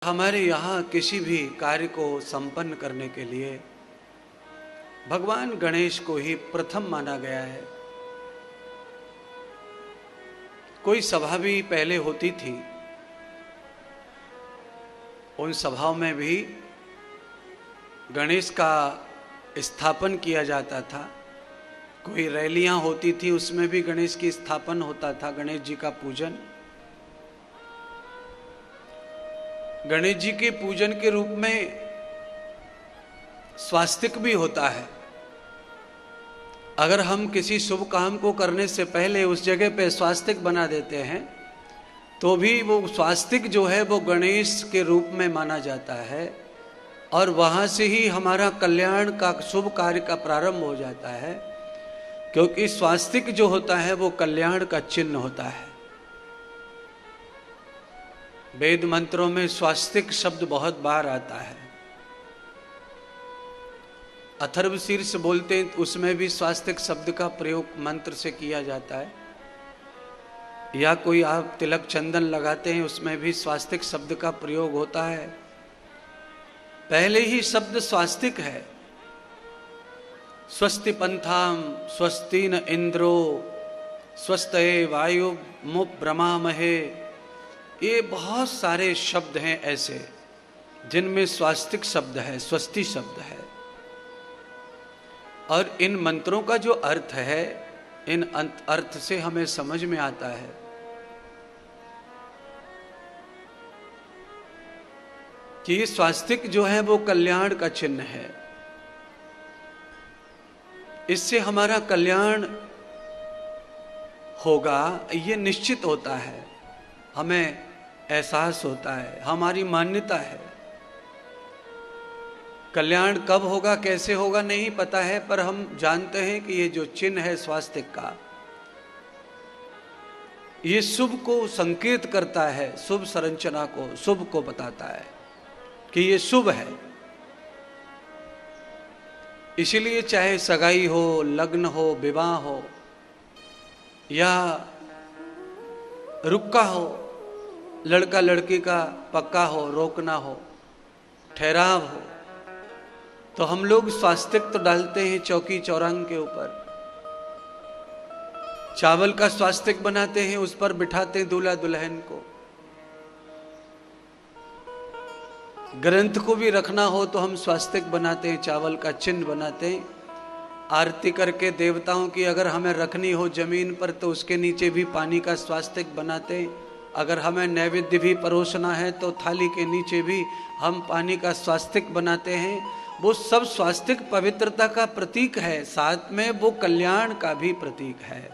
हमारे यहाँ किसी भी कार्य को संपन्न करने के लिए भगवान गणेश को ही प्रथम माना गया है। कोई सभा भी पहले होती थी, उन सभाओं में भी गणेश का स्थापन किया जाता था। कोई रैलियां होती थी, उसमें भी गणेश की स्थापन होता था, गणेश जी का पूजन। गणेश जी के पूजन के रूप में स्वास्तिक भी होता है। अगर हम किसी शुभ काम को करने से पहले उस जगह पे स्वास्तिक बना देते हैं तो भी वो स्वास्तिक जो है वो गणेश के रूप में माना जाता है, और वहां से ही हमारा कल्याण का शुभ कार्य का प्रारंभ हो जाता है, क्योंकि स्वास्तिक जो होता है वो कल्याण का चिन्ह होता है। वेद मंत्रों में स्वास्तिक शब्द बहुत बार आता है। अथर्वशीर्ष बोलते हैं, उसमें भी स्वास्तिक शब्द का प्रयोग मंत्र से किया जाता है। या कोई आप तिलक चंदन लगाते हैं, उसमें भी स्वास्तिक शब्द का प्रयोग होता है। पहले ही शब्द स्वास्तिक है। स्वस्ति पंथाम स्वस्ति न इंद्रो स्वस्तये वायु मुब्रमामहे। ये बहुत सारे शब्द हैं ऐसे जिनमें स्वास्तिक शब्द है, स्वस्ति शब्द है। और इन मंत्रों का जो अर्थ है, इन अर्थ से हमें समझ में आता है कि ये स्वास्तिक जो है वो कल्याण का चिन्ह है। इससे हमारा कल्याण होगा ये निश्चित होता है, हमें एहसास होता है, हमारी मान्यता है। कल्याण कब होगा, कैसे होगा नहीं पता है, पर हम जानते हैं कि ये जो चिन्ह है स्वास्तिक का, ये शुभ को संकेत करता है, शुभ संरचना को, शुभ को बताता है कि ये शुभ है। इसीलिए चाहे सगाई हो, लग्न हो, विवाह हो या रुक्का हो, लड़का लड़की का पक्का हो, रोकना हो, ठहराव हो, तो हम लोग स्वास्तिक तो डालते हैं चौकी चौरंग के ऊपर। चावल का स्वास्तिक बनाते हैं, उस पर बिठाते हैं दूल्हा दुल्हन को। ग्रंथ को भी रखना हो तो हम स्वास्तिक बनाते हैं, चावल का चिन्ह बनाते हैं। आरती करके देवताओं की अगर हमें रखनी हो जमीन पर तो उसके नीचे भी पानी का स्वास्तिक बनाते हैं। अगर हमें नैवेद्य भी परोसना है तो थाली के नीचे भी हम पानी का स्वास्तिक बनाते हैं। वो सब स्वास्तिक पवित्रता का प्रतीक है, साथ में वो कल्याण का भी प्रतीक है।